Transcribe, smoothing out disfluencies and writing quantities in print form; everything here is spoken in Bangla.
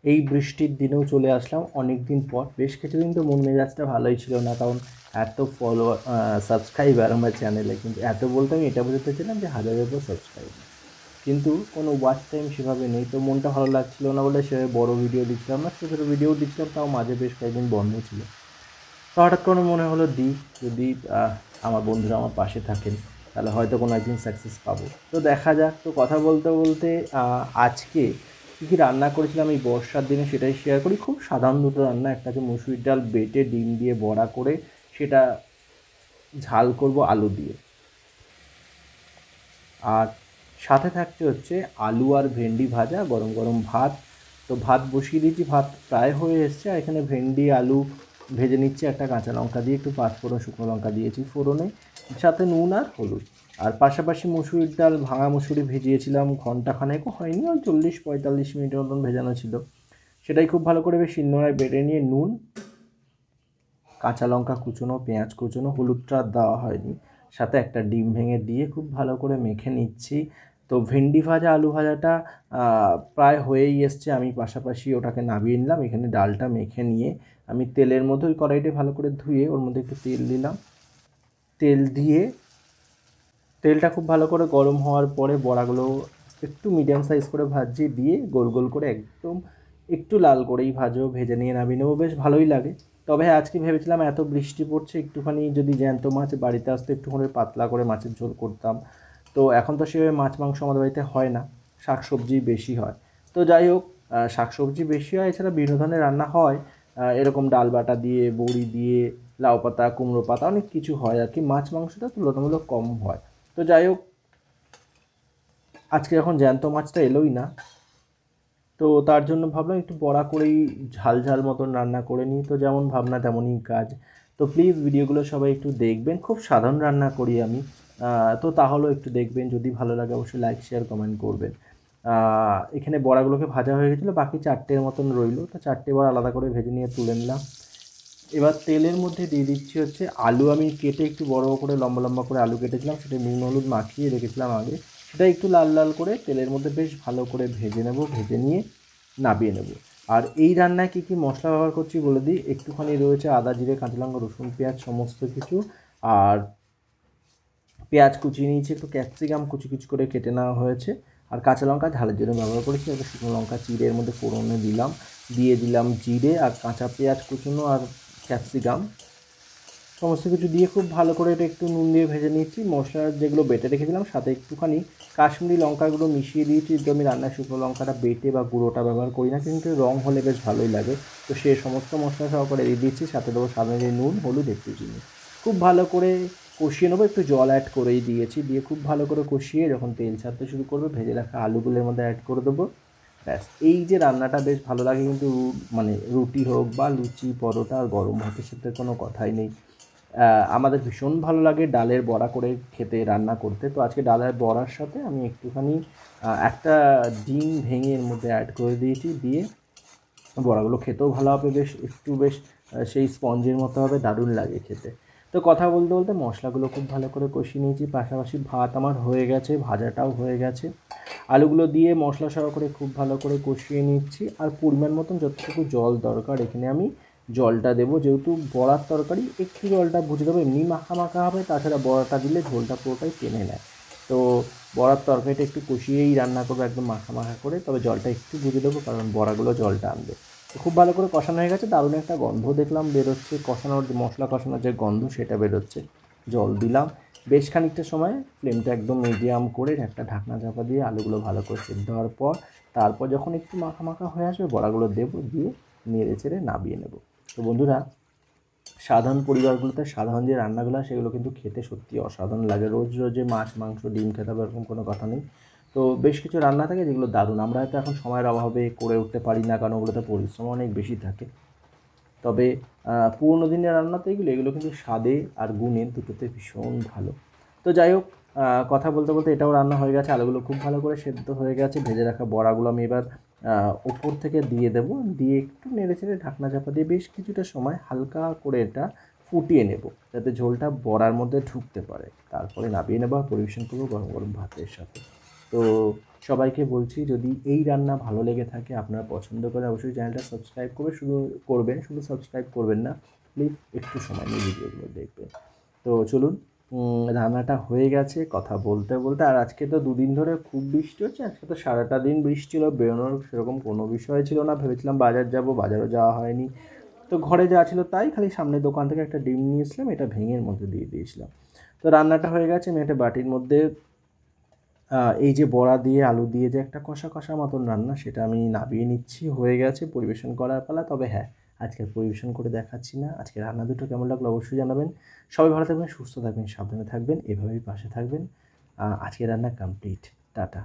এই বৃষ্টির দিনেও চলে আসলাম অনেক দিন পর। বেশ কিছুদিন তো মন মেজাজটা ভালোই ছিল না, কারণ এত ফলোয়ার সাবস্ক্রাইবার আমার চ্যানেলে, কিন্তু এত বলতে আমি এটা বোঝাতে ছিলাম যে 1000-এর উপর সাবস্ক্রাইবার, কিন্তু কোনো ওয়াচ টাইম সেভাবে নেই। তো মনটা ভালো লাগছিল না বলে সেভাবে বড় ভিডিও দিচ্ছিলাম না, ছোটো ছোটো ভিডিও দিচ্ছিলাম, তাও মাঝে বেশ কয়েকদিন বন্ধ ছিল। তো হঠাৎ করে মনে হলো যদি আমার বন্ধুরা আমার পাশে থাকেন তাহলে হয়তো কোনো একদিন সাকসেস পাবো। তো দেখা যাক। তো কথা বলতে বলতে আজকে কী কী রান্না করেছিলাম এই বর্ষার দিনে সেটাই শেয়ার করি। খুব সাধারণ দুটো রান্না, একটা হচ্ছে মুসুরির ডাল বেটে ডিম দিয়ে বড়া করে সেটা ঝাল করব আলু দিয়ে, আর সাথে থাকছে হচ্ছে আলু আর ভেন্ডি ভাজা, গরম গরম ভাত। তো ভাত বসিয়ে দিয়েছি, ভাত প্রায় হয়ে এসছে, আর এখানে ভেন্ডি আলু ভেজে নিচ্ছি একটা কাঁচা লঙ্কা দিয়ে, একটু পাঁচফোড়ন শুকনো লঙ্কা দিয়েছি ফোড়নে, সাথে নুন আর হলুদ। আর পাশাপাশি মুসুরির ডাল, ভাঙা মুসুরি ভিজিয়েছিলাম, ঘন্টাখানেকও হয়নি, ওই 40-45 মিনিটের মতন ভেজানো ছিল। সেটাই খুব ভালো করে বেশ শিলনোড়ায় বেটে নিয়ে নুন, কাঁচা লঙ্কা কুচোনো, পেঁয়াজ কুচোনো, হলুদটা আর দেওয়া হয়নি, সাথে একটা ডিম ভেঙে দিয়ে খুব ভালো করে মেখে নিচ্ছি। তো ভেন্ডি ভাজা আলু ভাজাটা প্রায় হয়েই এসছে, আমি পাশাপাশি ওটাকে নামিয়ে নিলাম। এখানে ডালটা মেখে নিয়ে আমি তেলের মধ্যে ওই কড়াইটা ভালো করে ধুয়ে ওর মধ্যে একটু তেল দিলাম। তেল দিয়ে তেলটা খুব ভালো করে গরম হওয়ার পরে বড়াগুলো একটু মিডিয়াম সাইজ করে ভাজি, দিয়ে গোল গোল করে একদম একটু লাল করেই ভেজে নিয়ে নামিয়ে নেবো, বেশ ভালোই লাগে। তবে হ্যাঁ, আজকে ভেবেছিলাম এত বৃষ্টি পড়ছে, একটুখানি যদি জ্যান্ত মাছ বাড়িতে আসতে একটুখানি পাতলা করে মাছের ঝোল করতাম। তো এখন তো সেভাবে মাছ মাংস আমাদের বাড়িতে হয় না, শাক সবজি বেশি হয়। তো যাই হোক, শাক সবজি বেশি হয়, এছাড়া বিভিন্ন ধরনের রান্না হয়, এরকম ডাল বাটা দিয়ে, বড়ি দিয়ে, লাউ পাতা, কুমড়ো পাতা, অনেক কিছু হয় আর কি। মাছ মাংসটা তুলনামূলক কম হয়। তো যাই হোক, আজকে যখন জ্যান্ত মাছটা এলোই না, তো তার জন্য ভাবলাম একটু বড়া করেই ঝাল ঝাল মতন রান্না করে নিই। তো যেমন ভাবনা তেমনই কাজ। তো প্লিজ ভিডিওগুলো সবাই একটু দেখবেন, খুব সাধারণ রান্না করি আমি। তো তাহলেও একটু দেখবেন, যদি ভালো লাগে অবশ্যই লাইক শেয়ার কমেন্ট করবেন। এখানে বড়াগুলোকে ভাজা হয়ে গেছিলো, বাকি 4টের মতন রইলো, তো 4টে বড়া আলাদা করে ভেজে নিয়ে তুলে নিলাম। এবার তেলের মধ্যে দিয়ে দিচ্ছি হচ্ছে আলু, আমি কেটে একটু বড় করে লম্বা লম্বা করে আলু কেটেছিলাম, সেটা নুন হলুদ মাখিয়ে রেখেছিলাম আগে। সেটা একটু লাল লাল করে তেলের মধ্যে বেশ ভালো করে ভেজে নেব, ভেজে নিয়ে নামিয়ে নেব। আর এই রান্নায় কী কী মশলা ব্যবহার করছি বলে দিই। একটুখানি রয়েছে আদা জিরে কাঁচা লঙ্কা রসুন পেঁয়াজ সমস্ত কিছু, আর পেঁয়াজ কুচিয়ে নিয়েছি, একটু ক্যাপসিকাম কুচি কুচি করে কেটে নেওয়া হয়েছে, আর কাঁচা লঙ্কা ঝালের জন্য ব্যবহার করেছি। একটা শুকনো লঙ্কা চিড়ে এর মধ্যে ফোড়নে দিলাম, দিয়ে দিলাম জিরে আর কাঁচা পেঁয়াজ কুচুনো আর ক্যাপসিকাম সমস্ত কিছু দিয়ে খুব ভালো করে এটা একটু নুন দিয়ে ভেজে নিচ্ছি। মশলা যেগুলো বেটে রেখেছিলাম সাথে একটুখানি কাশ্মীরি লঙ্কাগুলো মিশিয়ে দিয়েছি, কিন্তু আমি রান্নায় শুকনো লঙ্কাটা বেটে বা গুঁড়োটা ব্যবহার করি না, কিন্তু রঙ হলে বেশ ভালোই লাগে। তো সে সমস্ত মশলা সহকারে দিয়ে দিচ্ছি, সাথে দেবো সাধারণ নুন হলুদ একটু চিনি। খুব ভালো করে কষিয়ে নেবো, একটু জল অ্যাড করেই দিয়েছি, দিয়ে খুব ভালো করে কষিয়ে যখন তেল ছাড়তে শুরু করবে, ভেজে রাখা আলুগুলোর মধ্যে অ্যাড করে দেবো। ব্যাস, এই যে রান্নাটা বেশ ভালো লাগে, কিন্তু মানে রুটি হোক বা লুচি পরোটা আর গরম ভাতের সাথে কোনো কথাই নেই। আমাদের ভীষণ ভালো লাগে ডালের বড়া করে খেতে, রান্না করতে। তো আজকে ডালের বড়ার সাথে আমি একটুখানি একটা ডিম ভেঙে এর মধ্যে অ্যাড করে দিয়েছি, দিয়ে বড়াগুলো খেতেও ভালো হবে, বেশ সেই স্পঞ্জের মতো হবে, দারুণ লাগে খেতে। তো কথা বলতে বলতে মশলাগুলো খুব ভালো করে কষিয়ে নিয়েছি, পাশাপাশি ভাত আমার হয়ে গেছে, ভাজাটাও হয়ে গেছে। আলুগুলো দিয়ে মশলা সহকারে খুব ভালো করে কষিয়ে নিচ্ছি, আর পরিমাণ মতন যতটুকু জল দরকার এখানে আমি জলটা দেবো। যেহেতু বড়ার তরকারি, একটু জলটা বুঝে দেবো, এমনি মাখা মাখা হবে, তাছাড়া বড়াটা দিলে ঝোলটা পুরোটাই টেনে নেয়। তো বড়ার তরকারিটা একটু কষিয়েই রান্না করবো, একদম মাখা মাখা করে, তবে জলটা একটু বুঝে দেবো কারণ বড়াগুলো জলটা আনবে। তো খুব ভালো করে কষানো হয়ে গেছে, দারুণ একটা গন্ধ দেখলাম বেরোচ্ছে, কষানোর মশলা কষানোর যে গন্ধ সেটা বেরোচ্ছে। জল দিলাম, বেশ খানিকটা সময় ফ্লেমটা একদম মিডিয়াম করে একটা ঢাকনা চাপা দিয়ে আলুগুলো ভালো করে সেদ্ধ হওয়ার পর, তারপর যখন একটু মাখা মাখা হয়ে আসবে বড়াগুলো দেবো, দিয়ে নেড়ে চেড়ে নামিয়ে নেব। তো বন্ধুরা, সাধারণ পরিবারগুলোতে সাধারণ যে রান্নাগুলো হয় সেগুলো কিন্তু খেতে সত্যি অসাধারণ লাগে। রোজ রোজ যে মাছ মাংস ডিম খেতে হবে এরকম কোনো কথা নেই। তো বেশ কিছু রান্না থাকে যেগুলো দারুণ, আমরা হয়তো এখন সময়ের অভাবে করে উঠতে পারি না, কারণ ওগুলোতে পরিশ্রম অনেক বেশি থাকে। তবে পুরোনো দিনের রান্না তো এগুলো কিন্তু স্বাদে আর গুণে দুটোতে ভীষণ ভালো। তো যাই হোক, কথা বলতে বলতে এটাও রান্না হয়ে গেছে, আলুগুলো খুব ভালো করে সেদ্ধ হয়ে গেছে, ভেজে রাখা বড়াগুলো আমি এবার ওপর থেকে দিয়ে দেবো, দিয়ে একটু নেড়ে চেড়ে ঢাকনা চাপা দিয়ে বেশ কিছুটা সময় হালকা করে এটা ফুটিয়ে নেব, যাতে ঝোলটা বড়ার মধ্যে ঢুকতে পারে। তারপরে নামিয়ে নেবো আর পরিবেশন করবো গরম গরম ভাতের সাথে। তো সবাইকে বলছি, যদি এই রান্না ভালো লেগে থাকে, আপনারা পছন্দ করে অবশ্যই চ্যানেলটা সাবস্ক্রাইব শুধু সাবস্ক্রাইব করবেন না, প্লিজ একটু সময় নিয়ে ভিডিওগুলো দেখবেন। তো চলুন, রান্নাটা হয়ে গেছে কথা বলতে বলতে। আর আজকে তো দুদিন ধরে খুব বৃষ্টি হচ্ছে, আজকে তো সারাটা দিন বৃষ্টি ছিল, বেরোনোর সেরকম কোনো বিষয় ছিল না। ভেবেছিলাম বাজার যাব, বাজারও যাওয়া হয়নি। তো ঘরে যা ছিল তাই, খালি সামনের দোকান থেকে একটা ডিম নিয়ে এসলাম, এটা ভেঙে এর মধ্যে দিয়ে দিয়েছিলাম। তো রান্নাটা হয়ে গেছে। আমি একটা বাটির মধ্যে এই যে বড়া দিয়ে আলু দিয়ে যে একটা কষা কষা মতন রান্না, সেটা আমি নামিয়ে নিচ্ছি। হয়ে গেছে, পরিবেশন করার পালা। তবে হ্যাঁ, আজকে পরিবেশন করে দেখাচ্ছি না। আজকে রান্না দুটো কেমন লাগলো অবশ্যই জানাবেন। সবাই ভালো থাকবেন, সুস্থ থাকবেন, সাবধানে থাকবেন, এভাবেই পাশে থাকবেন। আজকে রান্না কমপ্লিট। টাটা।